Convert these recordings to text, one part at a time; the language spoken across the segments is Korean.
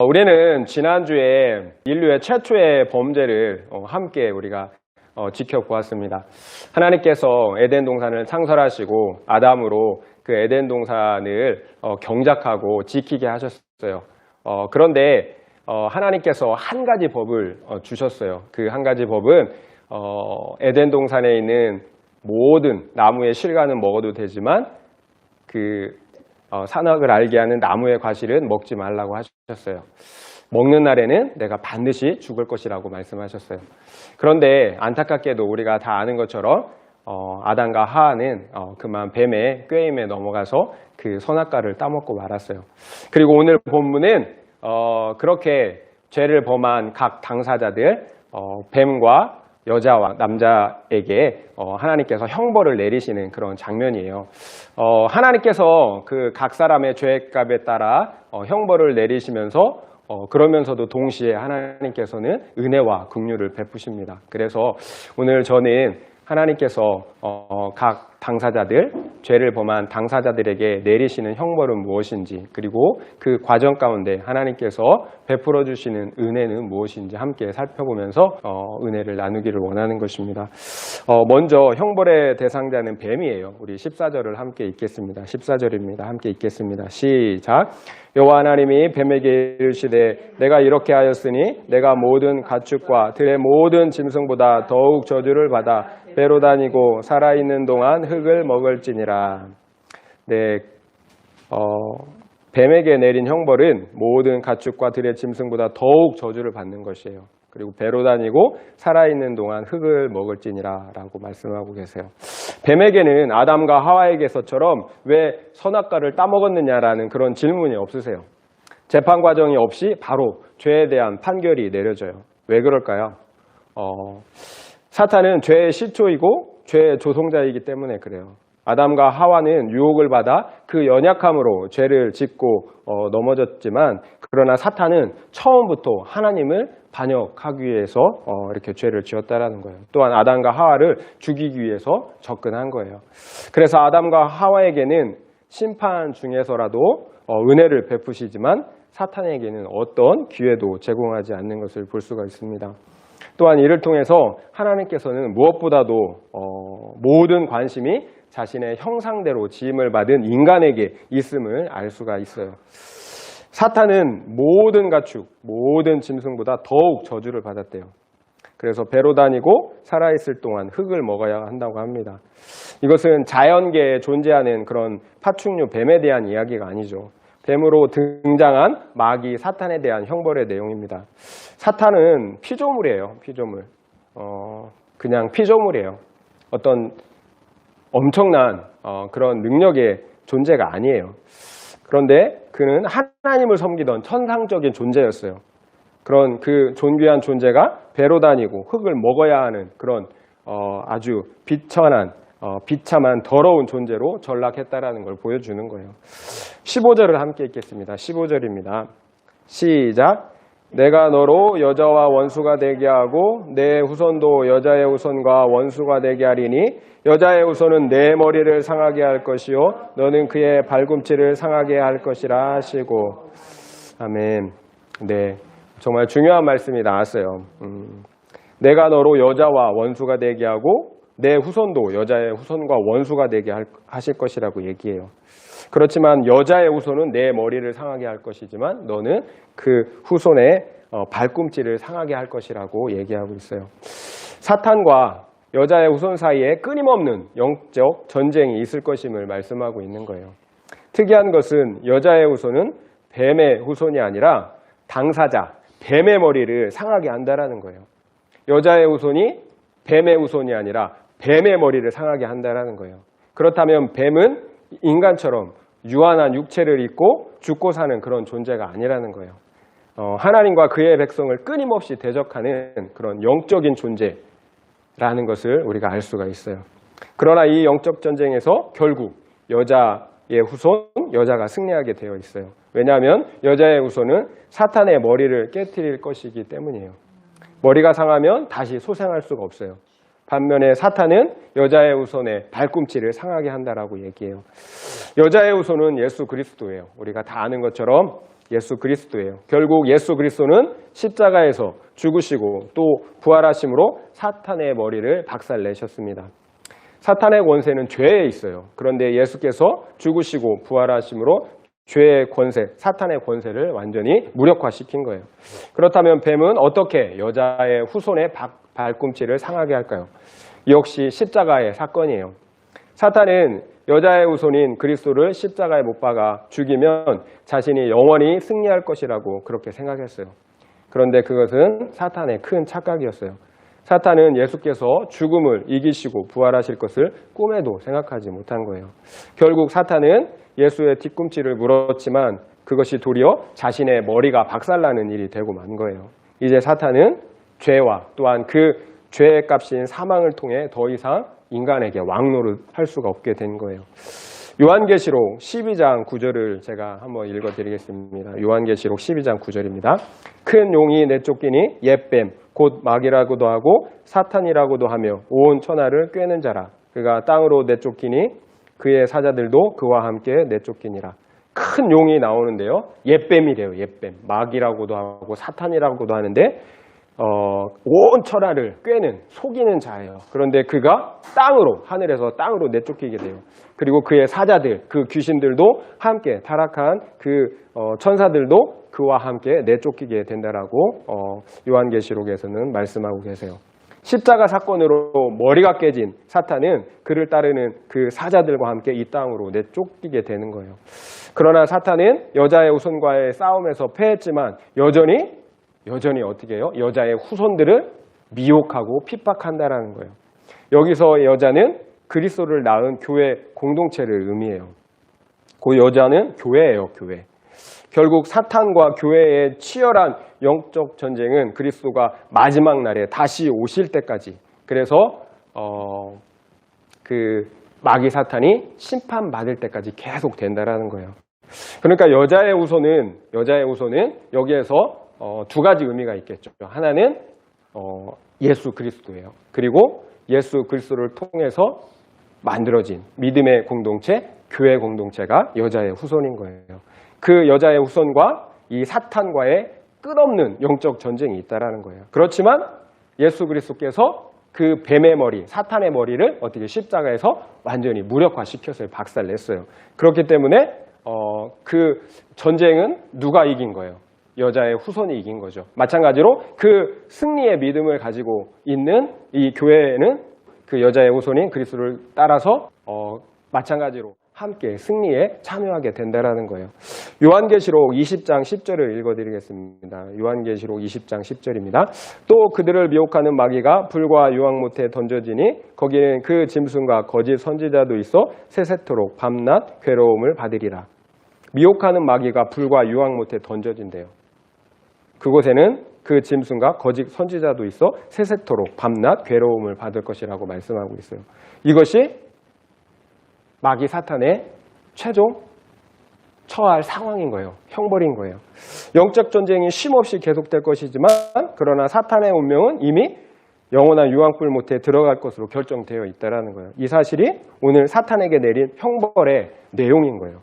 우리는 지난주에 인류의 최초의 범죄를 함께 우리가 지켜보았습니다. 하나님께서 에덴 동산을 창설하시고 아담으로 그 에덴 동산을 경작하고 지키게 하셨어요. 그런데 하나님께서 한 가지 법을 주셨어요. 그 한 가지 법은 에덴 동산에 있는 모든 나무의 실과는 먹어도 되지만 그 선악을 알게 하는 나무의 과실은 먹지 말라고 하셨어요. 먹는 날에는 내가 반드시 죽을 것이라고 말씀하셨어요. 그런데 안타깝게도 우리가 다 아는 것처럼 아담과 하와는 그만 뱀의 꾀임에 넘어가서 그 선악과를 따먹고 말았어요. 그리고 오늘 본문은 그렇게 죄를 범한 각 당사자들 뱀과 여자와 남자에게 하나님께서 형벌을 내리시는 그런 장면이에요. 하나님께서 그 각 사람의 죄값에 따라 형벌을 내리시면서 그러면서도 동시에 하나님께서는 은혜와 긍휼을 베푸십니다. 그래서 오늘 저는 하나님께서 각 당사자들, 죄를 범한 당사자들에게 내리시는 형벌은 무엇인지, 그리고 그 과정 가운데 하나님께서 베풀어 주시는 은혜는 무엇인지 함께 살펴보면서 은혜를 나누기를 원하는 것입니다. 먼저 형벌의 대상자는 뱀이에요. 우리 14절을 함께 읽겠습니다. 14절입니다. 함께 읽겠습니다. 시작. 여호와 하나님이 뱀에게 이르시되 내가 이렇게 하였으니 내가 모든 가축과 들의 모든 짐승보다 더욱 저주를 받아 배로 다니고 살아있는 동안 흙을 먹을지니라. 네, 뱀에게 내린 형벌은 모든 가축과 들의 짐승보다 더욱 저주를 받는 것이에요. 그리고 배로 다니고 살아있는 동안 흙을 먹을지니라 라고 말씀하고 계세요. 뱀에게는 아담과 하와에게서처럼 왜 선악과를 따먹었느냐라는 그런 질문이 없으세요. 재판 과정이 없이 바로 죄에 대한 판결이 내려져요. 왜 그럴까요? 사탄은 죄의 시초이고 죄의 조성자이기 때문에 그래요. 아담과 하와는 유혹을 받아 그 연약함으로 죄를 짓고 넘어졌지만, 그러나 사탄은 처음부터 하나님을 반역하기 위해서 이렇게 죄를 지었다라는 거예요. 또한 아담과 하와를 죽이기 위해서 접근한 거예요. 그래서 아담과 하와에게는 심판 중에서라도 은혜를 베푸시지만 사탄에게는 어떤 기회도 제공하지 않는 것을 볼 수가 있습니다. 또한 이를 통해서 하나님께서는 무엇보다도 모든 관심이 자신의 형상대로 지음을 받은 인간에게 있음을 알 수가 있어요. 사탄은 모든 가축, 모든 짐승보다 더욱 저주를 받았대요. 그래서 배로 다니고 살아있을 동안 흙을 먹어야 한다고 합니다. 이것은 자연계에 존재하는 그런 파충류 뱀에 대한 이야기가 아니죠. 뱀으로 등장한 마귀 사탄에 대한 형벌의 내용입니다. 사탄은 피조물이에요. 피조물. 그냥 피조물이에요. 어떤 엄청난 그런 능력의 존재가 아니에요. 그런데 그는 하나님을 섬기던 천상적인 존재였어요. 그런 그 존귀한 존재가 배로 다니고 흙을 먹어야 하는 그런 아주 비천한 비참한 더러운 존재로 전락했다라는 걸 보여주는 거예요. 15절을 함께 읽겠습니다. 15절입니다. 시작. 내가 너로 여자와 원수가 되게 하고 내 후손도 여자의 후손과 원수가 되게 하리니 여자의 후손은 내 머리를 상하게 할 것이요 너는 그의 발꿈치를 상하게 할 것이라 하시고. 아멘. 네, 정말 중요한 말씀이 나왔어요. 내가 너로 여자와 원수가 되게 하고 내 후손도 여자의 후손과 원수가 되게 하실 것이라고 얘기해요. 그렇지만 여자의 후손은 내 머리를 상하게 할 것이지만 너는 그 후손의 발꿈치를 상하게 할 것이라고 얘기하고 있어요. 사탄과 여자의 후손 사이에 끊임없는 영적 전쟁이 있을 것임을 말씀하고 있는 거예요. 특이한 것은 여자의 후손은 뱀의 후손이 아니라 당사자, 뱀의 머리를 상하게 한다라는 거예요. 여자의 후손이 뱀의 후손이 아니라 뱀의 머리를 상하게 한다라는 거예요. 그렇다면 뱀은 인간처럼 유한한 육체를 입고 죽고 사는 그런 존재가 아니라는 거예요. 하나님과 그의 백성을 끊임없이 대적하는 그런 영적인 존재라는 것을 우리가 알 수가 있어요. 그러나 이 영적 전쟁에서 결국 여자의 후손, 여자가 승리하게 되어 있어요. 왜냐하면 여자의 후손은 사탄의 머리를 깨트릴 것이기 때문이에요. 머리가 상하면 다시 소생할 수가 없어요. 반면에 사탄은 여자의 후손의 발꿈치를 상하게 한다라고 얘기해요. 여자의 후손은 예수 그리스도예요. 우리가 다 아는 것처럼 예수 그리스도예요. 결국 예수 그리스도는 십자가에서 죽으시고 또 부활하심으로 사탄의 머리를 박살내셨습니다. 사탄의 권세는 죄에 있어요. 그런데 예수께서 죽으시고 부활하심으로 죄의 권세, 사탄의 권세를 완전히 무력화시킨 거예요. 그렇다면 뱀은 어떻게 여자의 후손의 발꿈치를 상하게 할까요? 역시 십자가의 사건이에요. 사탄은 여자의 후손인 그리스도를 십자가에 못 박아 죽이면 자신이 영원히 승리할 것이라고 그렇게 생각했어요. 그런데 그것은 사탄의 큰 착각이었어요. 사탄은 예수께서 죽음을 이기시고 부활하실 것을 꿈에도 생각하지 못한 거예요. 결국 사탄은 예수의 뒤꿈치를 물었지만 그것이 도리어 자신의 머리가 박살나는 일이 되고 만 거예요. 이제 사탄은 죄와 또한 그 죄의 값인 사망을 통해 더 이상 인간에게 왕노릇할 수가 없게 된 거예요. 요한계시록 12장 9절을 제가 한번 읽어드리겠습니다. 요한계시록 12장 9절입니다. 큰 용이 내쫓기니 옛뱀 곧 마귀라고도 하고 사탄이라고도 하며 온 천하를 꿰는 자라. 그가 땅으로 내쫓기니 그의 사자들도 그와 함께 내쫓기니라. 큰 용이 나오는데요. 옛뱀이래요. 옛뱀. 마귀라고도 하고 사탄이라고도 하는데 온 천하를 꿰는 속이는 자예요. 그런데 그가 땅으로 하늘에서 땅으로 내쫓기게 돼요. 그리고 그의 사자들 그 귀신들도 함께 타락한 그 천사들도 그와 함께 내쫓기게 된다라고 요한계시록에서는 말씀하고 계세요. 십자가 사건으로 머리가 깨진 사탄은 그를 따르는 그 사자들과 함께 이 땅으로 내쫓기게 되는 거예요. 그러나 사탄은 여자의 후손과의 싸움에서 패했지만 여전히 어떻게 해요? 여자의 후손들을 미혹하고 핍박한다라는 거예요. 여기서 여자는 그리스도를 낳은 교회 공동체를 의미해요. 그 여자는 교회예요, 교회. 결국 사탄과 교회의 치열한 영적 전쟁은 그리스도가 마지막 날에 다시 오실 때까지, 그래서 그 마귀 사탄이 심판받을 때까지 계속 된다라는 거예요. 그러니까 여자의 후손은 여기에서 두 가지 의미가 있겠죠. 하나는 예수 그리스도예요. 그리고 예수 그리스도를 통해서 만들어진 믿음의 공동체, 교회 공동체가 여자의 후손인 거예요. 그 여자의 후손과 이 사탄과의 끝없는 영적 전쟁이 있다라는 거예요. 그렇지만 예수 그리스도께서 그 뱀의 머리, 사탄의 머리를 어떻게 십자가에서 완전히 무력화시켜서 박살냈어요. 그렇기 때문에 그 전쟁은 누가 이긴 거예요? 여자의 후손이 이긴 거죠. 마찬가지로 그 승리의 믿음을 가지고 있는 이 교회는 그 여자의 후손인 그리스도를 따라서 마찬가지로 함께 승리에 참여하게 된다라는 거예요. 요한계시록 20장 10절을 읽어드리겠습니다. 요한계시록 20장 10절입니다. 또 그들을 미혹하는 마귀가 불과 유황못에 던져지니 거기는 그 짐승과 거짓 선지자도 있어 세세토록 밤낮 괴로움을 받으리라. 미혹하는 마귀가 불과 유황못에 던져진대요. 그곳에는 그 짐승과 거짓 선지자도 있어 세세토록 밤낮 괴로움을 받을 것이라고 말씀하고 있어요. 이것이 마귀 사탄의 최종 처할 상황인 거예요. 형벌인 거예요. 영적 전쟁이 쉼없이 계속될 것이지만 그러나 사탄의 운명은 이미 영원한 유황불 못에 들어갈 것으로 결정되어 있다는 거예요. 이 사실이 오늘 사탄에게 내린 형벌의 내용인 거예요.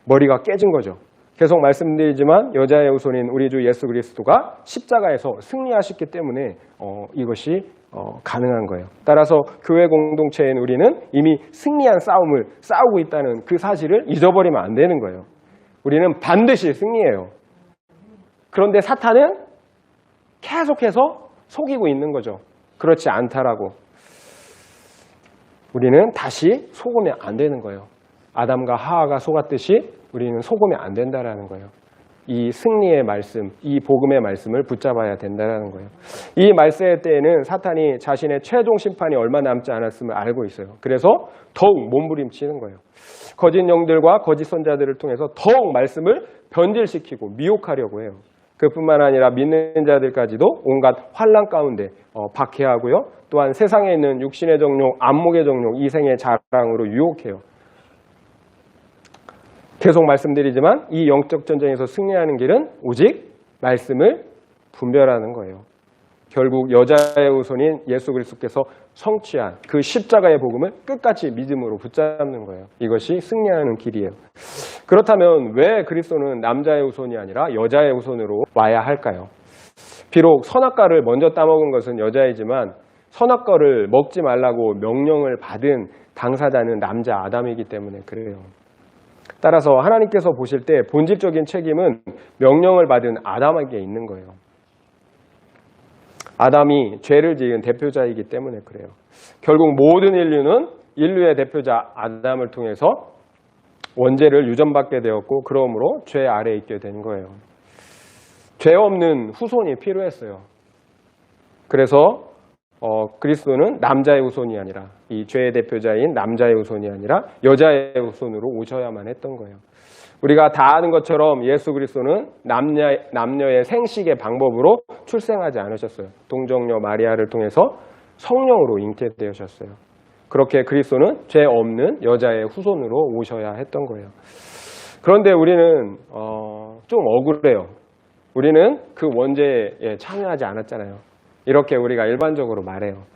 머리가 깨진 거죠. 계속 말씀드리지만 여자의 후손인 우리 주 예수 그리스도가 십자가에서 승리하셨기 때문에 이것이 가능한 거예요. 따라서 교회 공동체인 우리는 이미 승리한 싸움을 싸우고 있다는 그 사실을 잊어버리면 안 되는 거예요. 우리는 반드시 승리해요. 그런데 사탄은 계속해서 속이고 있는 거죠. 그렇지 않다라고. 우리는 다시 속으면 안 되는 거예요. 아담과 하와가 속았듯이 우리는 속으면 안 된다라는 거예요. 이 승리의 말씀, 이 복음의 말씀을 붙잡아야 된다는 거예요. 이 말세의 때에는 사탄이 자신의 최종 심판이 얼마 남지 않았음을 알고 있어요. 그래서 더욱 몸부림치는 거예요. 거짓 영들과 거짓 선자들을 통해서 더욱 말씀을 변질시키고 미혹하려고 해요. 그뿐만 아니라 믿는 자들까지도 온갖 환난 가운데 박해하고요. 또한 세상에 있는 육신의 정욕, 안목의 정욕, 이생의 자랑으로 유혹해요. 계속 말씀드리지만 이 영적 전쟁에서 승리하는 길은 오직 말씀을 분별하는 거예요. 결국 여자의 후손인 예수 그리스도께서 성취한 그 십자가의 복음을 끝까지 믿음으로 붙잡는 거예요. 이것이 승리하는 길이에요. 그렇다면 왜 그리스도는 남자의 후손이 아니라 여자의 후손으로 와야 할까요? 비록 선악과를 먼저 따먹은 것은 여자이지만 선악과를 먹지 말라고 명령을 받은 당사자는 남자 아담이기 때문에 그래요. 따라서 하나님께서 보실 때 본질적인 책임은 명령을 받은 아담에게 있는 거예요. 아담이 죄를 지은 대표자이기 때문에 그래요. 결국 모든 인류는 인류의 대표자 아담을 통해서 원죄를 유전받게 되었고 그러므로 죄 아래에 있게 된 거예요. 죄 없는 후손이 필요했어요. 그래서 그리스도는 남자의 후손이 아니라 이 죄의 대표자인 남자의 후손이 아니라 여자의 후손으로 오셔야만 했던 거예요. 우리가 다 아는 것처럼 예수 그리스도는 남녀의 생식의 방법으로 출생하지 않으셨어요. 동정녀 마리아를 통해서 성령으로 잉태되셨어요. 그렇게 그리스도는 죄 없는 여자의 후손으로 오셔야 했던 거예요. 그런데 우리는 좀 억울해요. 우리는 그 원죄에 참여하지 않았잖아요. 이렇게 우리가 일반적으로 말해요.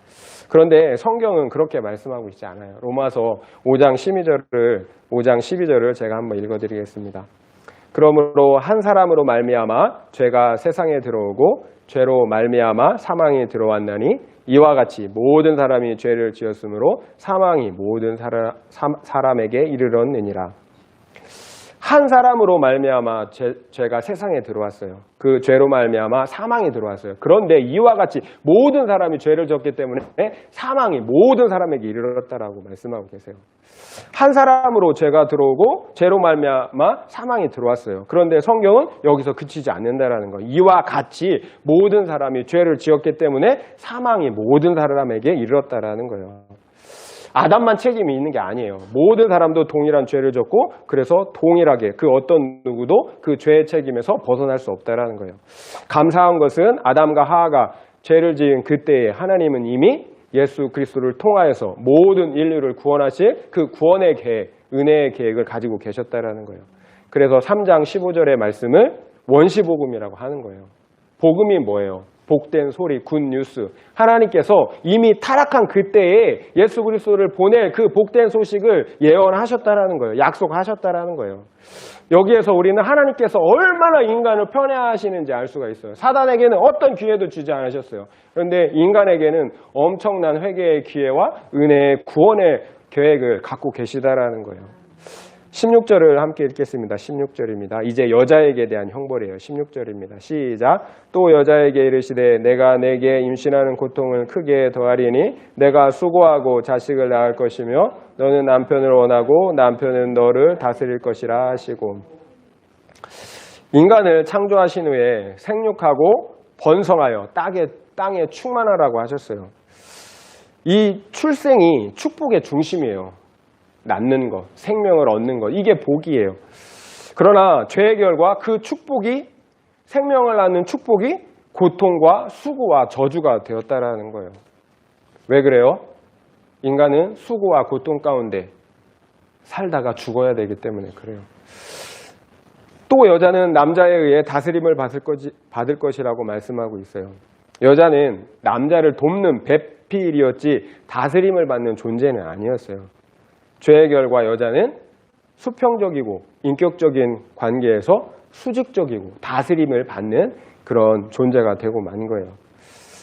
그런데 성경은 그렇게 말씀하고 있지 않아요. 로마서 5장 12절을 제가 한번 읽어드리겠습니다. 그러므로 한 사람으로 말미암아 죄가 세상에 들어오고 죄로 말미암아 사망이 들어왔나니 이와 같이 모든 사람이 죄를 지었으므로 사망이 모든 사람에게 이르렀느니라. 한 사람으로 말미암아 죄가 세상에 들어왔어요. 그 죄로 말미암아 사망이 들어왔어요. 그런데 이와 같이 모든 사람이 죄를 졌기 때문에 사망이 모든 사람에게 이르렀다라고 말씀하고 계세요. 한 사람으로 죄가 들어오고 죄로 말미암아 사망이 들어왔어요. 그런데 성경은 여기서 그치지 않는다라는 거예요. 이와 같이 모든 사람이 죄를 지었기 때문에 사망이 모든 사람에게 이르렀다라는 거예요. 아담만 책임이 있는 게 아니에요. 모든 사람도 동일한 죄를 졌고 그래서 동일하게 그 어떤 누구도 그 죄의 책임에서 벗어날 수 없다라는 거예요. 감사한 것은 아담과 하와가 죄를 지은 그때에 하나님은 이미 예수 그리스도를 통하여서 모든 인류를 구원하실 그 구원의 계획, 은혜의 계획을 가지고 계셨다라는 거예요. 그래서 3장 15절의 말씀을 원시복음이라고 하는 거예요. 복음이 뭐예요? 복된 소리, 굿뉴스. 하나님께서 이미 타락한 그때에 예수 그리스도를 보낼 그 복된 소식을 예언하셨다라는 거예요. 약속하셨다라는 거예요. 여기에서 우리는 하나님께서 얼마나 인간을 편애하시는지 알 수가 있어요. 사단에게는 어떤 기회도 주지 않으셨어요. 그런데 인간에게는 엄청난 회개의 기회와 은혜의 구원의 계획을 갖고 계시다라는 거예요. 16절을 함께 읽겠습니다. 16절입니다. 이제 여자에게 대한 형벌이에요. 16절입니다. 시작. 또 여자에게 이르시되 내가 내게 임신하는 고통을 크게 더하리니 내가 수고하고 자식을 낳을 것이며 너는 남편을 원하고 남편은 너를 다스릴 것이라 하시고. 인간을 창조하신 후에 생육하고 번성하여 땅에 충만하라고 하셨어요. 이 출생이 축복의 중심이에요. 낳는 것, 생명을 얻는 것, 이게 복이에요. 그러나 죄의 결과 그 축복이, 생명을 낳는 축복이 고통과 수고와 저주가 되었다라는 거예요. 왜 그래요? 인간은 수고와 고통 가운데 살다가 죽어야 되기 때문에 그래요. 또 여자는 남자에 의해 다스림을 받을 것이라고 말씀하고 있어요. 여자는 남자를 돕는 배필이었지 다스림을 받는 존재는 아니었어요. 죄의 결과 여자는 수평적이고 인격적인 관계에서 수직적이고 다스림을 받는 그런 존재가 되고 만 거예요.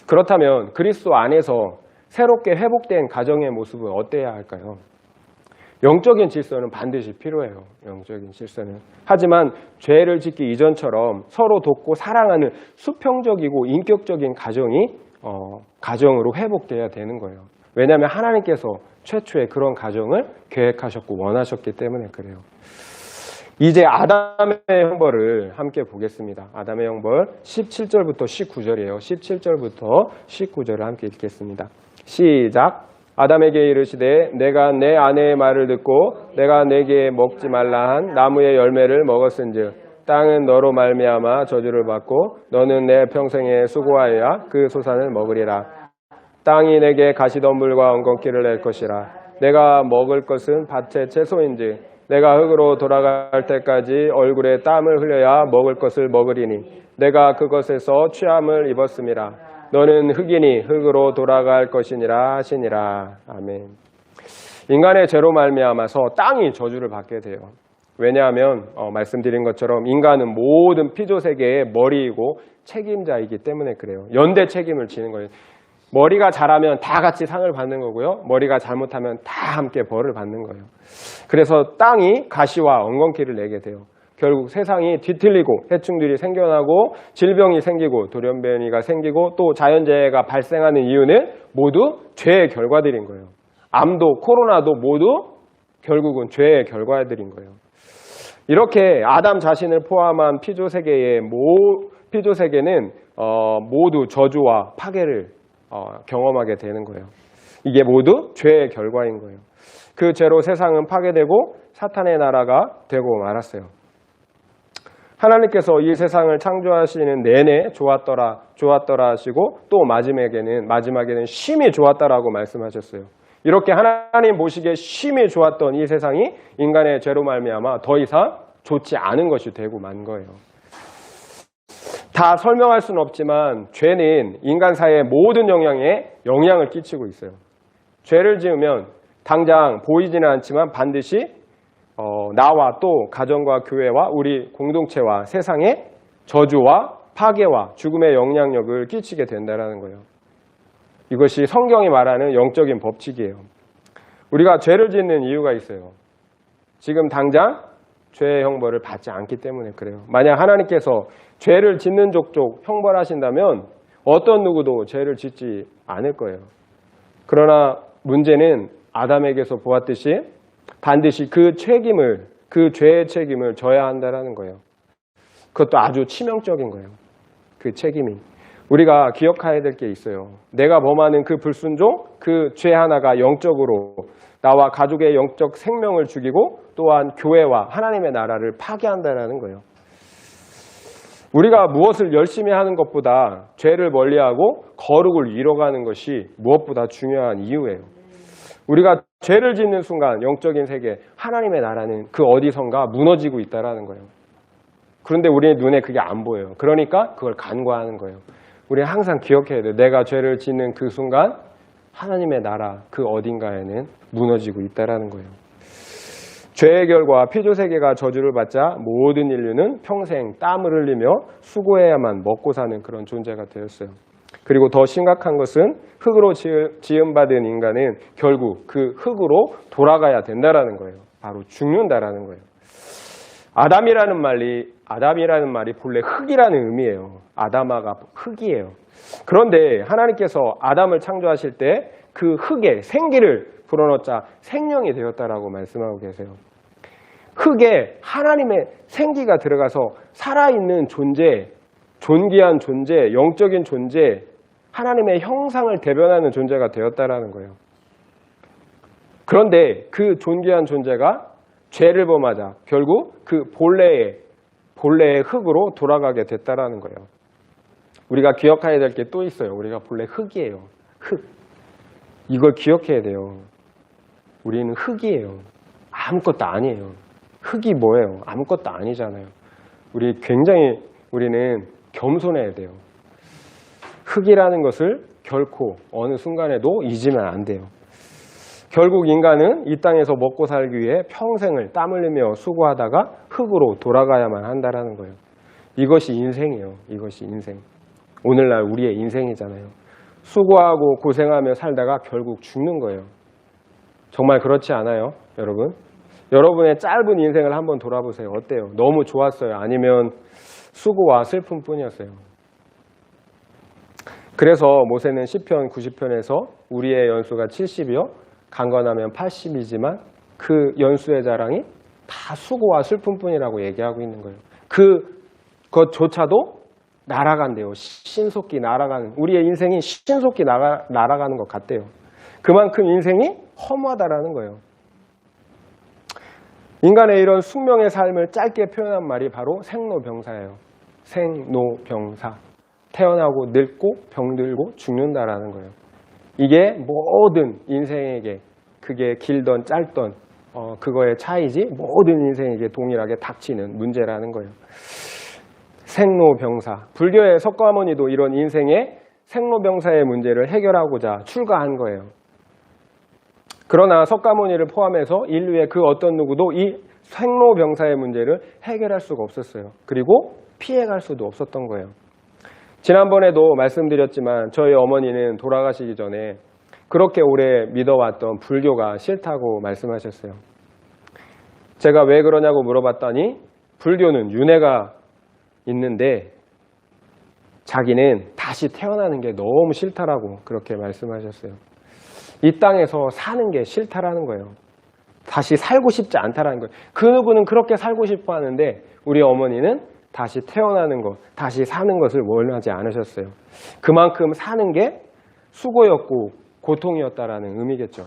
그렇다면 그리스도 안에서 새롭게 회복된 가정의 모습은 어때야 할까요? 영적인 질서는 반드시 필요해요. 영적인 질서는. 하지만 죄를 짓기 이전처럼 서로 돕고 사랑하는 수평적이고 인격적인 가정으로 회복돼야 되는 거예요. 왜냐하면 하나님께서 최초의 그런 가정을 계획하셨고 원하셨기 때문에 그래요. 이제 아담의 형벌을 함께 보겠습니다. 아담의 형벌 17절부터 19절이에요. 17절부터 19절을 함께 읽겠습니다. 시작. 아담에게 이르시되 내가 내 아내의 말을 듣고 내가 내게 먹지 말라 한 나무의 열매를 먹었은즉 땅은 너로 말미암아 저주를 받고 너는 내 평생에 수고하여야 그 소산을 먹으리라. 땅이 내게 가시덤불과 엉겅퀴를 낼 것이라. 내가 먹을 것은 밭의 채소인즉 내가 흙으로 돌아갈 때까지 얼굴에 땀을 흘려야 먹을 것을 먹으리니 내가 그것에서 취함을 입었음이라. 너는 흙이니 흙으로 돌아갈 것이니라 하시니라. 아멘. 인간의 죄로 말미암아서 땅이 저주를 받게 돼요. 왜냐하면 말씀드린 것처럼 인간은 모든 피조세계의 머리이고 책임자이기 때문에 그래요. 연대 책임을 지는 거예요. 머리가 잘하면 다 같이 상을 받는 거고요. 머리가 잘못하면 다 함께 벌을 받는 거예요. 그래서 땅이 가시와 엉겅퀴를 내게 돼요. 결국 세상이 뒤틀리고 해충들이 생겨나고 질병이 생기고 돌연변이가 생기고 또 자연재해가 발생하는 이유는 모두 죄의 결과들인 거예요. 암도 코로나도 모두 결국은 죄의 결과들인 거예요. 이렇게 아담 자신을 포함한 피조세계는 모두 저주와 파괴를 경험하게 되는 거예요. 이게 모두 죄의 결과인 거예요. 그 죄로 세상은 파괴되고 사탄의 나라가 되고 말았어요. 하나님께서 이 세상을 창조하시는 내내 좋았더라 하시고 또 마지막에는 심히 좋았다라고 말씀하셨어요. 이렇게 하나님 보시기에 심히 좋았던 이 세상이 인간의 죄로 말미암아 더 이상 좋지 않은 것이 되고 만 거예요. 다 설명할 수는 없지만 죄는 인간 사회의 모든 영향에 영향을 끼치고 있어요. 죄를 지으면 당장 보이지는 않지만 반드시 나와 또 가정과 교회와 우리 공동체와 세상에 저주와 파괴와 죽음의 영향력을 끼치게 된다는 거예요. 이것이 성경이 말하는 영적인 법칙이에요. 우리가 죄를 짓는 이유가 있어요. 지금 당장 죄의 형벌을 받지 않기 때문에 그래요. 만약 하나님께서 죄를 짓는 족족 형벌하신다면 어떤 누구도 죄를 짓지 않을 거예요. 그러나 문제는 아담에게서 보았듯이 반드시 그 죄의 책임을 져야 한다는 거예요. 그것도 아주 치명적인 거예요. 그 책임이. 우리가 기억해야 될 게 있어요. 내가 범하는 그 불순종, 그 죄 하나가 영적으로 나와 가족의 영적 생명을 죽이고 또한 교회와 하나님의 나라를 파괴한다는 거예요. 우리가 무엇을 열심히 하는 것보다 죄를 멀리하고 거룩을 이뤄가는 것이 무엇보다 중요한 이유예요. 우리가 죄를 짓는 순간 영적인 세계, 하나님의 나라는 그 어디선가 무너지고 있다는 거예요. 그런데 우리의 눈에 그게 안 보여요. 그러니까 그걸 간과하는 거예요. 우리는 항상 기억해야 돼요. 내가 죄를 짓는 그 순간 하나님의 나라 그 어딘가에는 무너지고 있다는 거예요. 죄의 결과 피조세계가 저주를 받자 모든 인류는 평생 땀을 흘리며 수고해야만 먹고 사는 그런 존재가 되었어요. 그리고 더 심각한 것은 흙으로 지음받은 인간은 결국 그 흙으로 돌아가야 된다는 거예요. 바로 죽는다라는 거예요. 아담이라는 말이 본래 흙이라는 의미예요. 아담아가 흙이에요. 그런데 하나님께서 아담을 창조하실 때 그 흙에 생기를 불어넣자 생명이 되었다라고 말씀하고 계세요. 흙에 하나님의 생기가 들어가서 살아있는 존재, 존귀한 존재, 영적인 존재, 하나님의 형상을 대변하는 존재가 되었다라는 거예요. 그런데 그 존귀한 존재가 죄를 범하자 결국 그 본래의 흙으로 돌아가게 됐다라는 거예요. 우리가 기억해야 될 게 또 있어요. 우리가 본래 흙이에요. 흙. 이걸 기억해야 돼요. 우리는 흙이에요. 아무것도 아니에요. 흙이 뭐예요? 아무것도 아니잖아요. 우리는 겸손해야 돼요. 흙이라는 것을 결코 어느 순간에도 잊으면 안 돼요. 결국 인간은 이 땅에서 먹고 살기 위해 평생을 땀 흘리며 수고하다가 흙으로 돌아가야만 한다는 거예요. 이것이 인생이에요. 이것이 인생. 오늘날 우리의 인생이잖아요. 수고하고 고생하며 살다가 결국 죽는 거예요. 정말 그렇지 않아요, 여러분? 여러분의 짧은 인생을 한번 돌아보세요. 어때요? 너무 좋았어요? 아니면 수고와 슬픔뿐이었어요? 그래서 모세는 시편 90편에서 우리의 연수가 70이요 강건하면 80이지만 그 연수의 자랑이 다 수고와 슬픔뿐이라고 얘기하고 있는 거예요. 그것조차도 날아간대요. 신속히 날아가는, 우리의 인생이 신속히 날아가는 것 같대요. 그만큼 인생이 허무하다라는 거예요. 인간의 이런 숙명의 삶을 짧게 표현한 말이 바로 생로병사예요. 생로병사. 태어나고 늙고 병들고 죽는다라는 거예요. 이게 모든 인생에게 그게 길던 짧던 그거의 차이지 모든 인생에게 동일하게 닥치는 문제라는 거예요. 생로병사. 불교의 석가모니도 이런 인생의 생로병사의 문제를 해결하고자 출가한 거예요. 그러나 석가모니를 포함해서 인류의 그 어떤 누구도 이 생로병사의 문제를 해결할 수가 없었어요. 그리고 피해갈 수도 없었던 거예요. 지난번에도 말씀드렸지만 저희 어머니는 돌아가시기 전에 그렇게 오래 믿어왔던 불교가 싫다고 말씀하셨어요. 제가 왜 그러냐고 물어봤더니 불교는 윤회가 있는데 자기는 다시 태어나는 게 너무 싫다라고 그렇게 말씀하셨어요. 이 땅에서 사는 게 싫다라는 거예요. 다시 살고 싶지 않다라는 거예요. 그 누구는 그렇게 살고 싶어 하는데 우리 어머니는 다시 태어나는 것, 다시 사는 것을 원하지 않으셨어요. 그만큼 사는 게 수고였고 고통이었다라는 의미겠죠.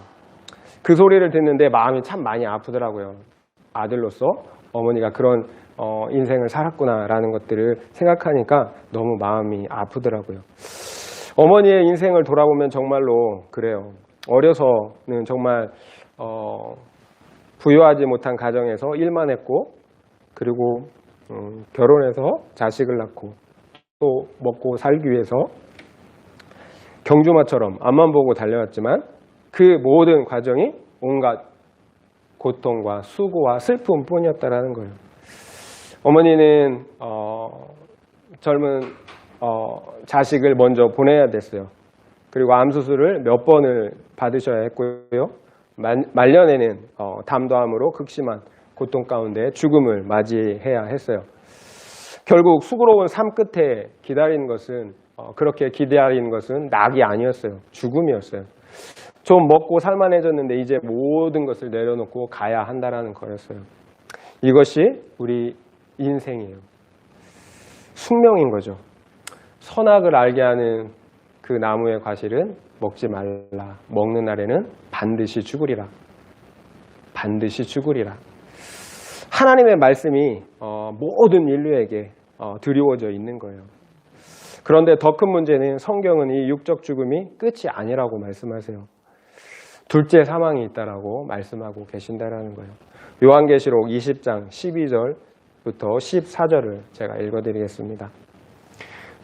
그 소리를 듣는데 마음이 참 많이 아프더라고요. 아들로서 어머니가 그런 인생을 살았구나라는 것들을 생각하니까 너무 마음이 아프더라고요. 어머니의 인생을 돌아보면 정말로 그래요. 어려서는 정말 부유하지 못한 가정에서 일만 했고 그리고 결혼해서 자식을 낳고 또 먹고 살기 위해서 경주마처럼 앞만 보고 달려왔지만 그 모든 과정이 온갖 고통과 수고와 슬픔뿐이었다라는 거예요. 어머니는 젊은 자식을 먼저 보내야 됐어요. 그리고 암수술을 몇 번을 받으셔야 했고요. 말년에는 담도암으로 극심한 고통 가운데 죽음을 맞이해야 했어요. 결국 수고로운 삶 끝에 기다린 것은 그렇게 기다린 것은 낙이 아니었어요. 죽음이었어요. 좀 먹고 살만해졌는데 이제 모든 것을 내려놓고 가야 한다라는 거였어요. 이것이 우리 인생이에요. 숙명인 거죠. 선악을 알게 하는 그 나무의 과실은 먹지 말라. 먹는 날에는 반드시 죽으리라. 반드시 죽으리라. 하나님의 말씀이 모든 인류에게 드리워져 있는 거예요. 그런데 더 큰 문제는 성경은 이 육적 죽음이 끝이 아니라고 말씀하세요. 둘째 사망이 있다라고 말씀하고 계신다라는 거예요. 요한계시록 20장 12절부터 14절을 제가 읽어드리겠습니다.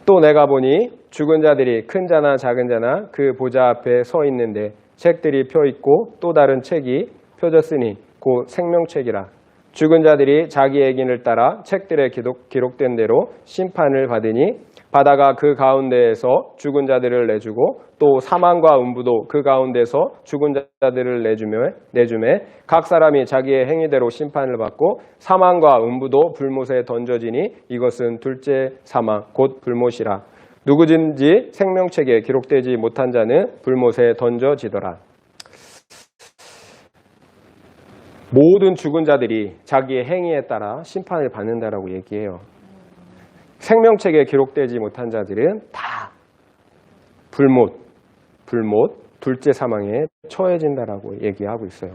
또 내가 보니 죽은 자들이 큰 자나 작은 자나 그 보좌 앞에 서 있는데 책들이 펴 있고 또 다른 책이 펴졌으니 곧 생명책이라. 죽은 자들이 자기의 기능을 따라 책들에 기록된 대로 심판을 받으니 바다가 그 가운데에서 죽은 자들을 내주고 또 사망과 음부도 그 가운데서 죽은 자들을 내주매 각 사람이 자기의 행위대로 심판을 받고 사망과 음부도 불못에 던져지니 이것은 둘째 사망 곧 불못이라. 누구든지 생명책에 기록되지 못한 자는 불못에 던져지더라. 모든 죽은 자들이 자기의 행위에 따라 심판을 받는다라고 얘기해요. 생명책에 기록되지 못한 자들은 다 불못, 둘째 사망에 처해진다라고 얘기하고 있어요.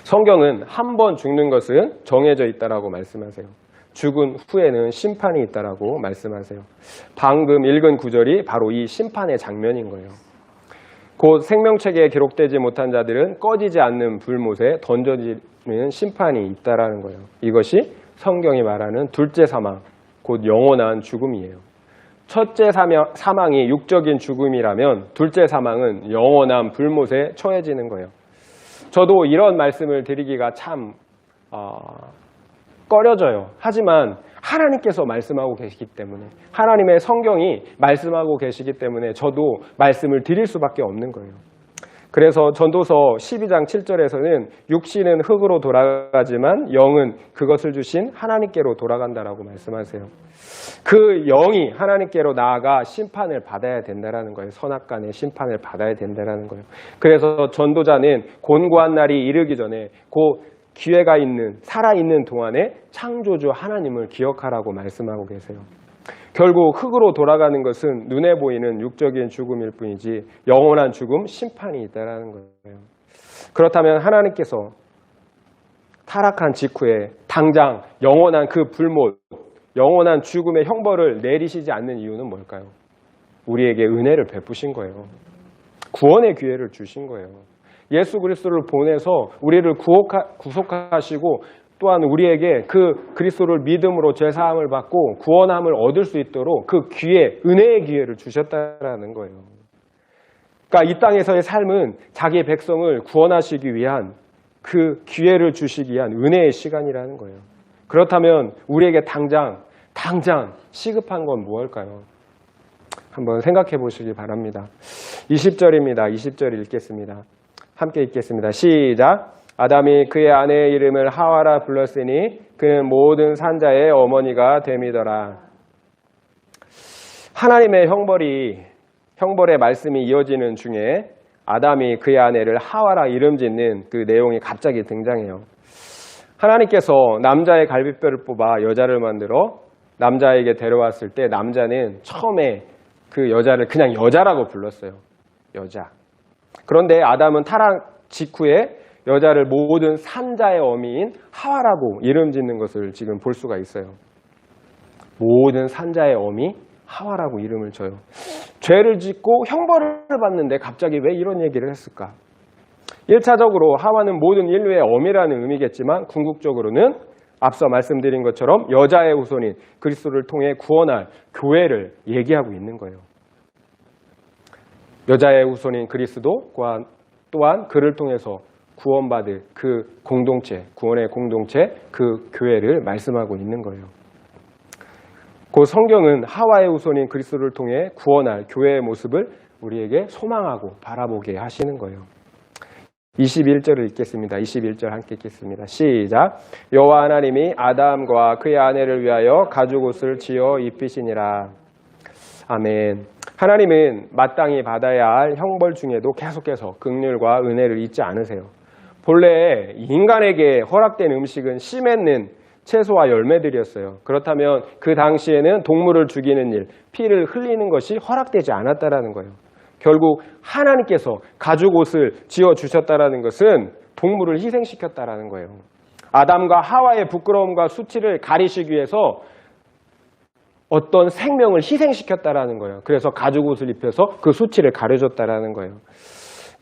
성경은 한 번 죽는 것은 정해져 있다라고 말씀하세요. 죽은 후에는 심판이 있다라고 말씀하세요. 방금 읽은 구절이 바로 이 심판의 장면인 거예요. 곧 생명책에 기록되지 못한 자들은 꺼지지 않는 불못에 던져지는 심판이 있다라는 거예요. 이것이 성경이 말하는 둘째 사망, 곧 영원한 죽음이에요. 첫째 사망이 육적인 죽음이라면 둘째 사망은 영원한 불못에 처해지는 거예요. 저도 이런 말씀을 드리기가 참 꺼려져요. 하지만 하나님께서 말씀하고 계시기 때문에, 하나님의 성경이 말씀하고 계시기 때문에 저도 말씀을 드릴 수밖에 없는 거예요. 그래서 전도서 12장 7절에서는 육신은 흙으로 돌아가지만 영은 그것을 주신 하나님께로 돌아간다라고 말씀하세요. 그 영이 하나님께로 나아가 심판을 받아야 된다라는 거예요. 선악간의 심판을 받아야 된다라는 거예요. 그래서 전도자는 곤고한 날이 이르기 전에 그 기회가 있는, 살아있는 동안에 창조주 하나님을 기억하라고 말씀하고 계세요. 결국 흙으로 돌아가는 것은 눈에 보이는 육적인 죽음일 뿐이지 영원한 죽음, 심판이 있다는 거예요. 그렇다면 하나님께서 타락한 직후에 당장 영원한 그 불못, 영원한 죽음의 형벌을 내리시지 않는 이유는 뭘까요? 우리에게 은혜를 베푸신 거예요. 구원의 기회를 주신 거예요. 예수 그리스도를 보내서 우리를 구속하시고 또한 우리에게 그 그리스도를 믿음으로 죄사함을 받고 구원함을 얻을 수 있도록 그 기회, 은혜의 기회를 주셨다라는 거예요. 그러니까 이 땅에서의 삶은 자기의 백성을 구원하시기 위한 그 기회를 주시기 위한 은혜의 시간이라는 거예요. 그렇다면 우리에게 당장 시급한 건 무엇일까요? 한번 생각해 보시기 바랍니다. 20절입니다. 20절 읽겠습니다. 함께 읽겠습니다. 시작. 아담이 그의 아내의 이름을 하와라 불렀으니 그는 모든 산자의 어머니가 됨이더라. 하나님의 형벌의 말씀이 이어지는 중에 아담이 그의 아내를 하와라 이름 짓는 그 내용이 갑자기 등장해요. 하나님께서 남자의 갈비뼈를 뽑아 여자를 만들어 남자에게 데려왔을 때 남자는 처음에 그 여자를 그냥 여자라고 불렀어요. 여자. 그런데 아담은 타락 직후에 여자를 모든 산자의 어미인 하와라고 이름 짓는 것을 지금 볼 수가 있어요. 모든 산자의 어미 하와라고 이름을 줘요. 죄를 짓고 형벌을 받는데 갑자기 왜 이런 얘기를 했을까? 1차적으로 하와는 모든 인류의 어미라는 의미겠지만 궁극적으로는 앞서 말씀드린 것처럼 여자의 후손인 그리스도를 통해 구원할 교회를 얘기하고 있는 거예요. 여자의 후손인 그리스도 또한 그를 통해서 구원받을 그 공동체, 구원의 공동체, 그 교회를 말씀하고 있는 거예요. 그 성경은 하와의 후손인 그리스도를 통해 구원할 교회의 모습을 우리에게 소망하고 바라보게 하시는 거예요. 21절을 읽겠습니다. 21절 함께 읽겠습니다. 시작. 여호와 하나님이 아담과 그의 아내를 위하여 가죽옷을 지어 입히시니라. 아멘. 하나님은 마땅히 받아야 할 형벌 중에도 계속해서 긍휼과 은혜를 잊지 않으세요. 본래 인간에게 허락된 음식은 씨 맺는 채소와 열매들이었어요. 그렇다면 그 당시에는 동물을 죽이는 일, 피를 흘리는 것이 허락되지 않았다라는 거예요. 결국 하나님께서 가죽옷을 지어주셨다라는 것은 동물을 희생시켰다라는 거예요. 아담과 하와의 부끄러움과 수치를 가리시기 위해서 어떤 생명을 희생시켰다라는 거예요. 그래서 가죽옷을 입혀서 그 수치를 가려줬다라는 거예요.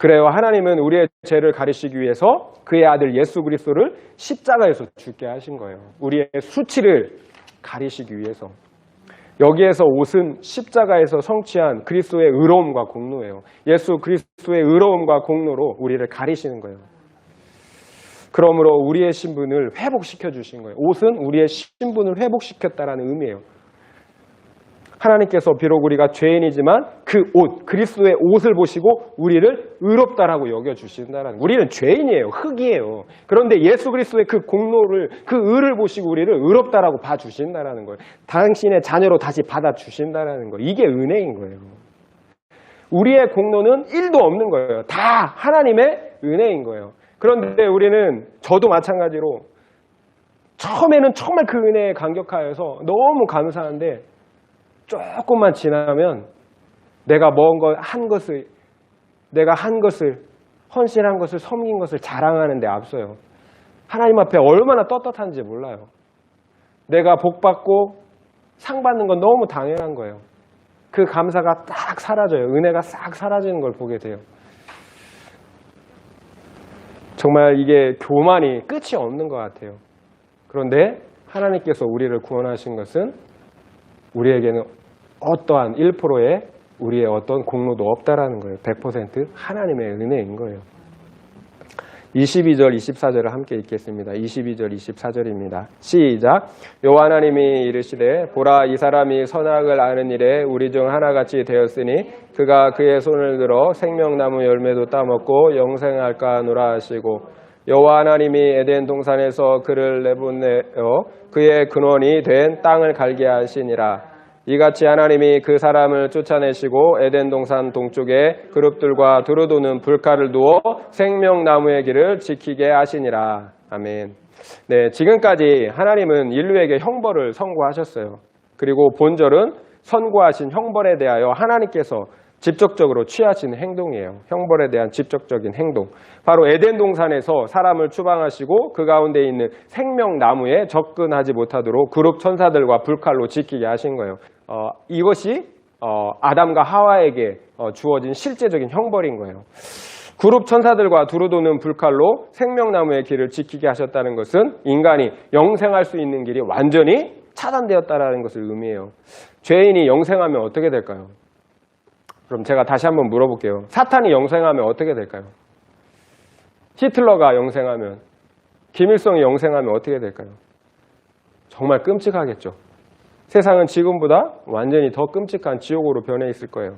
그래요. 하나님은 우리의 죄를 가리시기 위해서 그의 아들 예수 그리스도를 십자가에서 죽게 하신 거예요. 우리의 수치를 가리시기 위해서. 여기에서 옷은 십자가에서 성취한 그리스도의 의로움과 공로예요. 예수 그리스도의 의로움과 공로로 우리를 가리시는 거예요. 그러므로 우리의 신분을 회복시켜 주신 거예요. 옷은 우리의 신분을 회복시켰다라는 의미예요. 하나님께서 비록 우리가 죄인이지만 그 옷, 그리스도의 옷을 보시고 우리를 의롭다라고 여겨주신다는 거예요. 우리는 죄인이에요. 흙이에요. 그런데 예수 그리스도의 그 공로를, 그 의를 보시고 우리를 의롭다라고 봐주신다는 거예요. 당신의 자녀로 다시 받아주신다는 거예요. 이게 은혜인 거예요. 우리의 공로는 1도 없는 거예요. 다 하나님의 은혜인 거예요. 그런데 우리는 저도 마찬가지로 처음에는 정말 그 은혜에 감격하여서 너무 감사한데 조금만 지나면 내가 내가 한 것을, 헌신한 것을, 섬긴 것을 자랑하는 데 앞서요. 하나님 앞에 얼마나 떳떳한지 몰라요. 내가 복받고 상 받는 건 너무 당연한 거예요. 그 감사가 딱 사라져요. 은혜가 싹 사라지는 걸 보게 돼요. 정말 이게 교만이 끝이 없는 것 같아요. 그런데 하나님께서 우리를 구원하신 것은 우리에게는 어떠한 1%의 우리의 어떤 공로도 없다라는 거예요. 100% 하나님의 은혜인 거예요. 22절, 24절을 함께 읽겠습니다. 22절, 24절입니다. 시작. 여호와 하나님이 이르시되 보라 이 사람이 선악을 아는 일에 우리 중 하나같이 되었으니 그가 그의 손을 들어 생명나무 열매도 따먹고 영생할까 하노라 하시고 여호와 하나님이 에덴 동산에서 그를 내보내어 그의 근원이 된 땅을 갈게 하시니라. 이같이 하나님이 그 사람을 쫓아내시고 에덴 동산 동쪽에 그룹들과 두루도는 불칼을 두어 생명나무의 길을 지키게 하시니라. 아멘. 네, 지금까지 하나님은 인류에게 형벌을 선고하셨어요. 그리고 본절은 선고하신 형벌에 대하여 하나님께서 직접적으로 취하신 행동이에요. 형벌에 대한 직접적인 행동. 바로 에덴 동산에서 사람을 추방하시고 그 가운데 있는 생명나무에 접근하지 못하도록 그룹 천사들과 불칼로 지키게 하신 거예요. 이것이 아담과 하와에게 주어진 실제적인 형벌인 거예요. 그룹 천사들과 두루 도는 불칼로 생명나무의 길을 지키게 하셨다는 것은 인간이 영생할 수 있는 길이 완전히 차단되었다는 것을 의미해요. 죄인이 영생하면 어떻게 될까요? 그럼 제가 다시 한번 물어볼게요. 사탄이 영생하면 어떻게 될까요? 히틀러가 영생하면, 김일성이 영생하면 어떻게 될까요? 정말 끔찍하겠죠. 세상은 지금보다 완전히 더 끔찍한 지옥으로 변해 있을 거예요.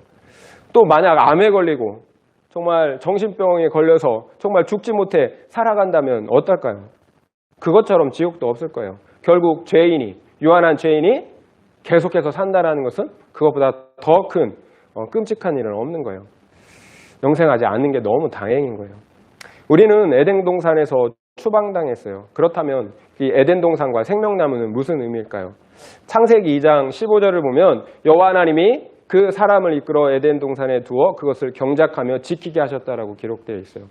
또 만약 암에 걸리고 정말 정신병에 걸려서 정말 죽지 못해 살아간다면 어떨까요? 그것처럼 지옥도 없을 거예요. 결국 죄인이, 유한한 죄인이 계속해서 산다는 것은 그것보다 더 큰 끔찍한 일은 없는 거예요. 영생하지 않는 게 너무 다행인 거예요. 우리는 에덴 동산에서 추방당했어요. 그렇다면 이 에덴 동산과 생명나무는 무슨 의미일까요? 창세기 2장 15절을 보면 여호와 하나님이 그 사람을 이끌어 에덴 동산에 두어 그것을 경작하며 지키게 하셨다라고 기록되어 있어요.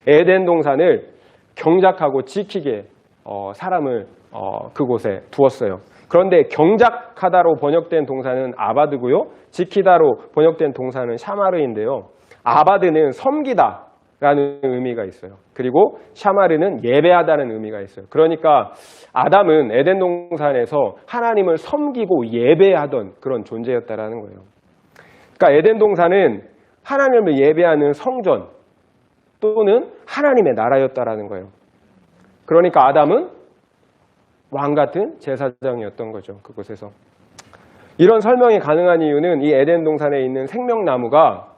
에덴 동산을 경작하고 지키게 사람을 그곳에 두었어요. 그런데 경작하다로 번역된 동사는 아바드고요. 지키다로 번역된 동사는 샤마르인데요. 아바드는 섬기다라는 의미가 있어요. 그리고 샤마르는 예배하다는 의미가 있어요. 그러니까 아담은 에덴 동산에서 하나님을 섬기고 예배하던 그런 존재였다라는 거예요. 그러니까 에덴 동산은 하나님을 예배하는 성전 또는 하나님의 나라였다라는 거예요. 그러니까 아담은 왕 같은 제사장이었던 거죠. 그곳에서. 이런 설명이 가능한 이유는 이 에덴 동산에 있는 생명나무가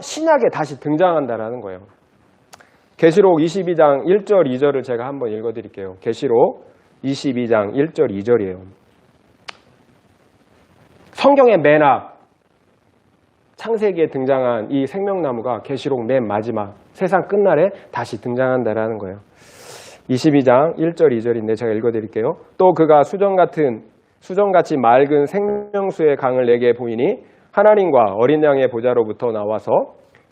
신약에 다시 등장한다라는 거예요. 계시록 22장 1절 2절을 제가 한번 읽어드릴게요. 계시록 22장 1절 2절이에요. 성경의 맨 앞 창세기에 등장한 이 생명나무가 계시록 맨 마지막 세상 끝날에 다시 등장한다라는 거예요. 22장 1절 2절인데 제가 읽어드릴게요. 또 그가 수정같이 맑은 생명수의 강을 내게 보이니 하나님과 어린 양의 보좌로부터 나와서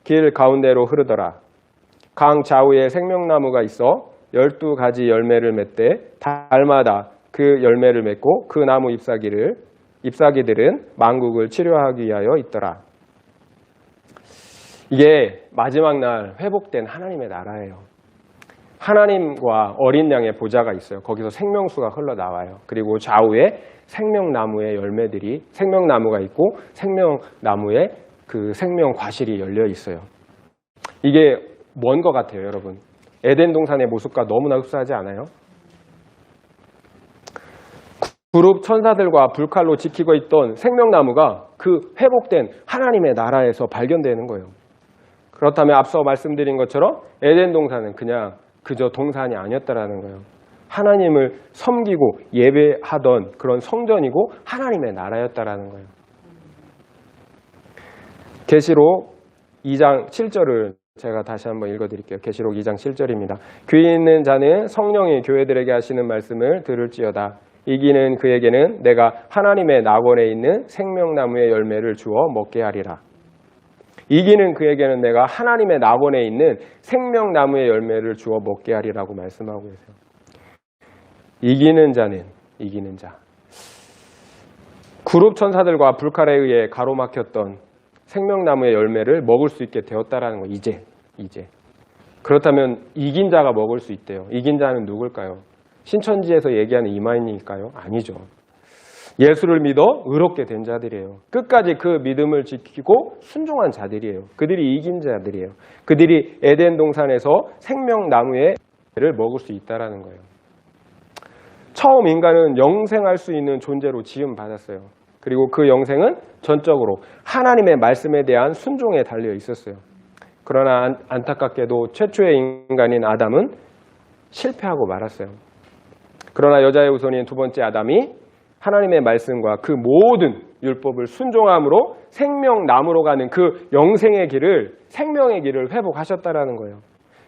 길 가운데로 흐르더라. 강 좌우에 생명나무가 있어 12가지 열매를 맺되 달마다 그 열매를 맺고 그 나무 잎사귀들은 만국을 치료하기 위하여 있더라. 이게 마지막 날 회복된 하나님의 나라예요. 하나님과 어린 양의 보좌가 있어요. 거기서 생명수가 흘러나와요. 그리고 좌우에 생명나무의 열매들이 생명나무가 있고 생명나무에 그 생명 과실이 열려 있어요. 이게 뭔 것 같아요, 여러분? 에덴 동산의 모습과 너무나 흡사하지 않아요? 그룹 천사들과 불칼로 지키고 있던 생명나무가 그 회복된 하나님의 나라에서 발견되는 거예요. 그렇다면 앞서 말씀드린 것처럼 에덴 동산은 그저 동산이 아니었다라는 거예요. 하나님을 섬기고 예배하던 그런 성전이고 하나님의 나라였다라는 거예요. 계시록 2장 7절을 제가 다시 한번 읽어드릴게요. 계시록 2장 7절입니다. 귀 있는 자는 성령이 교회들에게 하시는 말씀을 들을지어다. 이기는 그에게는 내가 하나님의 낙원에 있는 생명나무의 열매를 주어 먹게 하리라. 이기는 그에게는 내가 하나님의 낙원에 있는 생명나무의 열매를 주어 먹게 하리라고 말씀하고 계세요. 이기는 자는 이기는 자. 그룹 천사들과 불칼에 의해 가로막혔던 생명나무의 열매를 먹을 수 있게 되었다라는 거. 이제. 그렇다면 이긴 자가 먹을 수 있대요. 이긴 자는 누굴까요? 신천지에서 얘기하는 이만희일까요? 아니죠. 예수를 믿어 의롭게 된 자들이에요. 끝까지 그 믿음을 지키고 순종한 자들이에요. 그들이 이긴 자들이에요. 그들이 에덴 동산에서 생명나무의 열매를 먹을 수 있다라는 거예요. 처음 인간은 영생할 수 있는 존재로 지음받았어요. 그리고 그 영생은 전적으로 하나님의 말씀에 대한 순종에 달려 있었어요. 그러나 안타깝게도 최초의 인간인 아담은 실패하고 말았어요. 그러나 여자의 후손인 두 번째 아담이 하나님의 말씀과 그 모든 율법을 순종함으로 생명나무로 가는 그 영생의 길을, 생명의 길을 회복하셨다라는 거예요.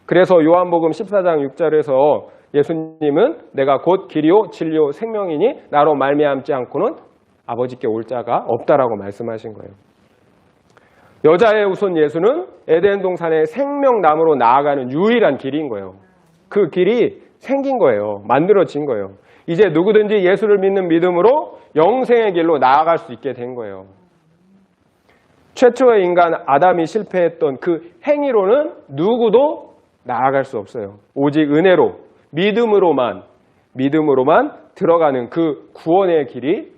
그래서 요한복음 14장 6절에서 예수님은 내가 곧 길이요 진리요 생명이니 나로 말미암지 않고는 아버지께 올 자가 없다라고 말씀하신 거예요. 여자의 후손 예수는 에덴 동산의 생명나무로 나아가는 유일한 길인 거예요. 그 길이 생긴 거예요. 만들어진 거예요. 이제 누구든지 예수를 믿는 믿음으로 영생의 길로 나아갈 수 있게 된 거예요. 최초의 인간 아담이 실패했던 그 행위로는 누구도 나아갈 수 없어요. 오직 은혜로, 믿음으로만 들어가는 그 구원의 길이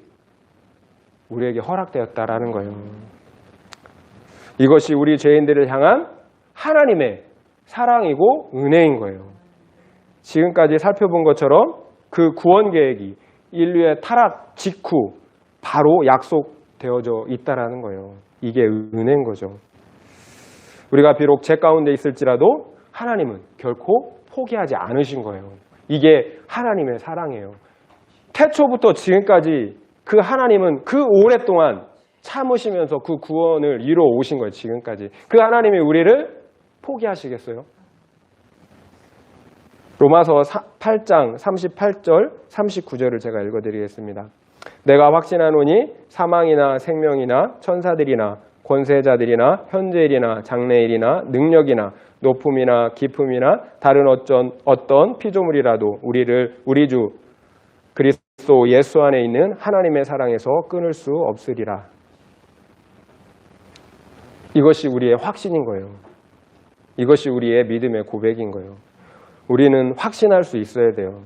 우리에게 허락되었다라는 거예요. 이것이 우리 죄인들을 향한 하나님의 사랑이고 은혜인 거예요. 지금까지 살펴본 것처럼 그 구원 계획이 인류의 타락 직후 바로 약속되어져 있다라는 거예요. 이게 은혜인 거죠. 우리가 비록 죄 가운데 있을지라도 하나님은 결코 포기하지 않으신 거예요. 이게 하나님의 사랑이에요. 태초부터 지금까지 그 하나님은 그 오랫동안 참으시면서 그 구원을 이루어 오신 거예요. 지금까지. 그 하나님이 우리를 포기하시겠어요? 로마서 8장 38절 39절을 제가 읽어드리겠습니다. 내가 확신하노니 사망이나 생명이나 천사들이나 권세자들이나 현재일이나 장래일이나 능력이나 높음이나 깊음이나 다른 어떤 피조물이라도 우리를 우리 주 그리스도 예수 안에 있는 하나님의 사랑에서 끊을 수 없으리라. 이것이 우리의 확신인 거예요. 이것이 우리의 믿음의 고백인 거예요. 우리는 확신할 수 있어야 돼요.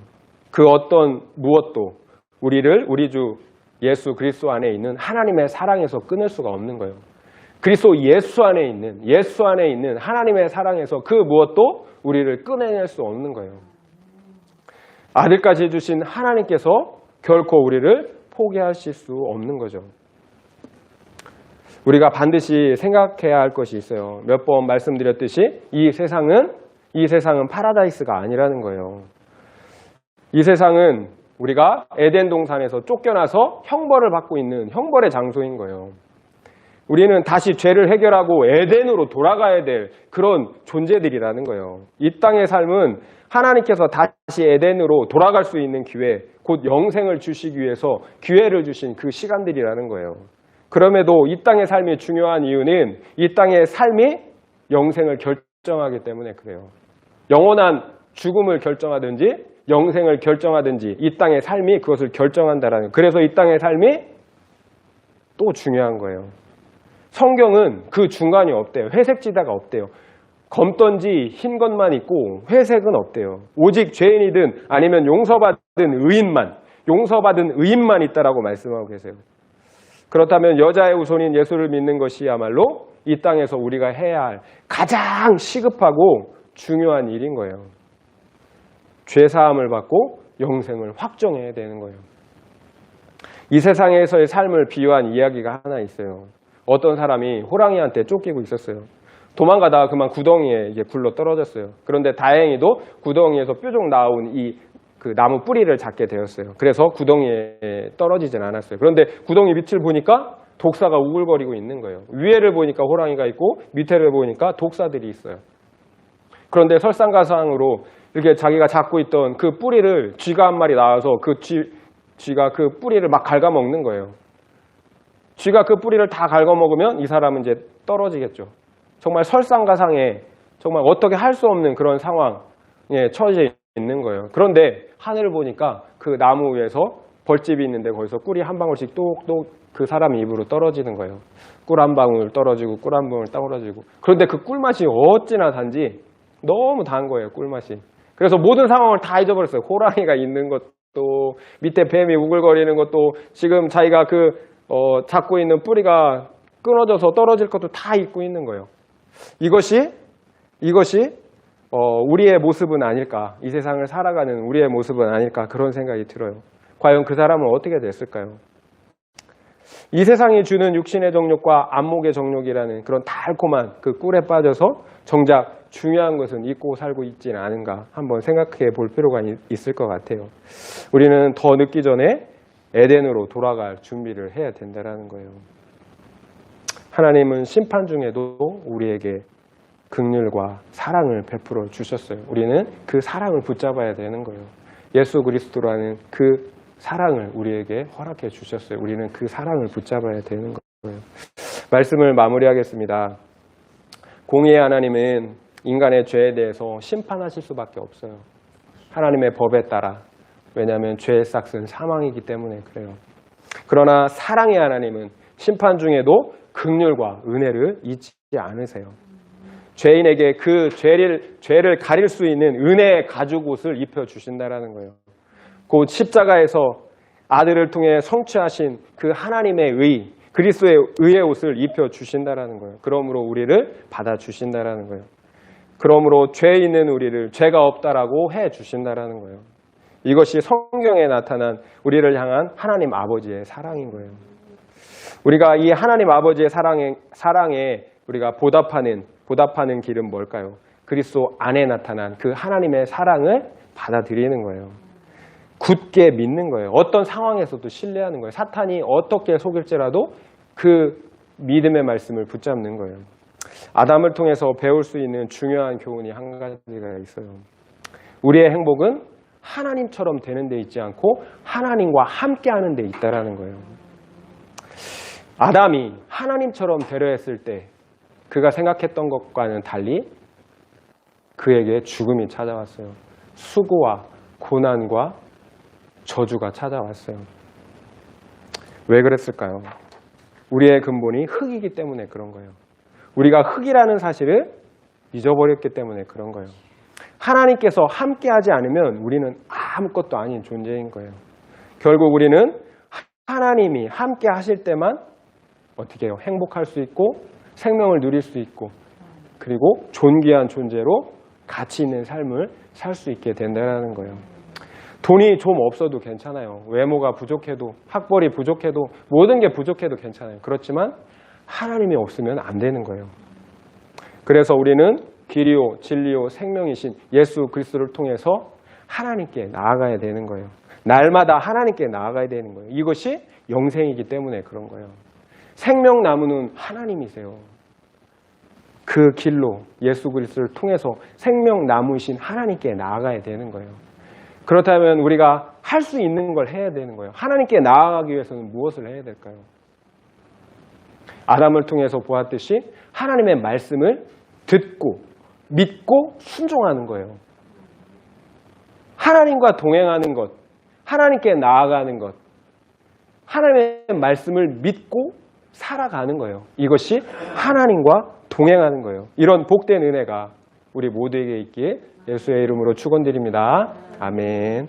그 어떤 무엇도 우리를 우리 주 예수 그리스도 안에 있는 하나님의 사랑에서 끊을 수가 없는 거예요. 그리스도 예수 안에 있는 하나님의 사랑에서 그 무엇도 우리를 끊어낼 수 없는 거예요. 아들까지 주신 하나님께서 결코 우리를 포기하실 수 없는 거죠. 우리가 반드시 생각해야 할 것이 있어요. 몇 번 말씀드렸듯이 이 세상은 파라다이스가 아니라는 거예요. 이 세상은 우리가 에덴 동산에서 쫓겨나서 형벌을 받고 있는 형벌의 장소인 거예요. 우리는 다시 죄를 해결하고 에덴으로 돌아가야 될 그런 존재들이라는 거예요. 이 땅의 삶은 하나님께서 다시 에덴으로 돌아갈 수 있는 기회, 곧 영생을 주시기 위해서 기회를 주신 그 시간들이라는 거예요. 그럼에도 이 땅의 삶이 중요한 이유는 이 땅의 삶이 영생을 결정하기 때문에 그래요. 영원한 죽음을 결정하든지 영생을 결정하든지 이 땅의 삶이 그것을 결정한다라는 거예요. 그래서 이 땅의 삶이 또 중요한 거예요. 성경은 그 중간이 없대요. 회색지대가 없대요. 검던지 흰 것만 있고 회색은 없대요. 오직 죄인이든 아니면 용서받은 의인만 있다라고 말씀하고 계세요. 그렇다면 여자의 후손인 예수를 믿는 것이야말로 이 땅에서 우리가 해야 할 가장 시급하고 중요한 일인 거예요. 죄사함을 받고 영생을 확정해야 되는 거예요. 이 세상에서의 삶을 비유한 이야기가 하나 있어요. 어떤 사람이 호랑이한테 쫓기고 있었어요. 도망가다가 그만 구덩이에 이제 굴러 떨어졌어요. 그런데 다행히도 구덩이에서 뾰족 나온 그 나무 뿌리를 잡게 되었어요. 그래서 구덩이에 떨어지진 않았어요. 그런데 구덩이 밑을 보니까 독사가 우글거리고 있는 거예요. 위에를 보니까 호랑이가 있고 밑에를 보니까 독사들이 있어요. 그런데 설상가상으로 이렇게 자기가 잡고 있던 그 뿌리를 쥐가 한 마리 나와서 그 쥐가 그 뿌리를 막 갉아먹는 거예요. 쥐가 그 뿌리를 다 갉아먹으면 이 사람은 이제 떨어지겠죠. 정말 설상가상에 정말 어떻게 할 수 없는 그런 상황에 처해 있는 거예요. 그런데 하늘을 보니까 그 나무 위에서 벌집이 있는데 거기서 꿀이 한 방울씩 똑똑 그 사람 입으로 떨어지는 거예요. 꿀 한 방울 떨어지고 꿀 한 방울 떨어지고. 그런데 그 꿀맛이 어찌나 단지 너무 단 거예요. 꿀맛이. 그래서 모든 상황을 다 잊어버렸어요. 호랑이가 있는 것도 밑에 뱀이 우글거리는 것도 지금 자기가 잡고 있는 뿌리가 끊어져서 떨어질 것도 다 잊고 있는 거예요. 이것이 우리의 모습은 아닐까, 이 세상을 살아가는 우리의 모습은 아닐까 그런 생각이 들어요. 과연 그 사람은 어떻게 됐을까요? 이 세상이 주는 육신의 정욕과 안목의 정욕이라는 그런 달콤한 그 꿀에 빠져서 정작 중요한 것은 잊고 살고 있지는 않은가 한번 생각해 볼 필요가 있을 것 같아요. 우리는 더 늦기 전에 에덴으로 돌아갈 준비를 해야 된다는 거예요. 하나님은 심판 중에도 우리에게 긍휼과 사랑을 베풀어 주셨어요. 우리는 그 사랑을 붙잡아야 되는 거예요. 예수 그리스도라는 그 사랑을 우리에게 허락해 주셨어요. 우리는 그 사랑을 붙잡아야 되는 거예요. 말씀을 마무리하겠습니다. 공의의 하나님은 인간의 죄에 대해서 심판하실 수밖에 없어요. 하나님의 법에 따라. 왜냐하면 죄의 싹은 사망이기 때문에 그래요. 그러나 사랑의 하나님은 심판 중에도 긍휼과 은혜를 잊지 않으세요. 죄인에게 그 죄를 가릴 수 있는 은혜의 가죽옷을 입혀주신다라는 거예요. 그 십자가에서 아들을 통해 성취하신 그 하나님의 의, 그리스도의 의의 옷을 입혀주신다라는 거예요. 그러므로 우리를 받아주신다라는 거예요. 그러므로 죄 있는 우리를 죄가 없다라고 해주신다라는 거예요. 이것이 성경에 나타난 우리를 향한 하나님 아버지의 사랑인 거예요. 우리가 이 하나님 아버지의 사랑에 우리가 보답하는 길은 뭘까요? 그리스도 안에 나타난 그 하나님의 사랑을 받아들이는 거예요. 굳게 믿는 거예요. 어떤 상황에서도 신뢰하는 거예요. 사탄이 어떻게 속일지라도 그 믿음의 말씀을 붙잡는 거예요. 아담을 통해서 배울 수 있는 중요한 교훈이 한 가지가 있어요. 우리의 행복은 하나님처럼 되는 데 있지 않고 하나님과 함께하는 데 있다라는 거예요. 아담이 하나님처럼 되려 했을 때 그가 생각했던 것과는 달리 그에게 죽음이 찾아왔어요. 수고와 고난과 저주가 찾아왔어요. 왜 그랬을까요? 우리의 근본이 흙이기 때문에 그런 거예요. 우리가 흙이라는 사실을 잊어버렸기 때문에 그런 거예요. 하나님께서 함께하지 않으면 우리는 아무것도 아닌 존재인 거예요. 결국 우리는 하나님이 함께 하실 때만 어떻게 해요? 행복할 수 있고 생명을 누릴 수 있고 그리고 존귀한 존재로 가치 있는 삶을 살 수 있게 된다는 거예요. 돈이 좀 없어도 괜찮아요. 외모가 부족해도 학벌이 부족해도 모든 게 부족해도 괜찮아요. 그렇지만 하나님이 없으면 안 되는 거예요. 그래서 우리는 길이요 진리요 생명이신 예수 그리스도를 통해서 하나님께 나아가야 되는 거예요. 날마다 하나님께 나아가야 되는 거예요. 이것이 영생이기 때문에 그런 거예요. 생명나무는 하나님이세요. 그 길로 예수 그리스도를 통해서 생명나무이신 하나님께 나아가야 되는 거예요. 그렇다면 우리가 할 수 있는 걸 해야 되는 거예요. 하나님께 나아가기 위해서는 무엇을 해야 될까요? 아담을 통해서 보았듯이 하나님의 말씀을 듣고 믿고 순종하는 거예요. 하나님과 동행하는 것, 하나님께 나아가는 것, 하나님의 말씀을 믿고 살아가는 거예요. 이것이 하나님과 동행하는 거예요. 이런 복된 은혜가 우리 모두에게 있기에 예수의 이름으로 축원드립니다. 아멘.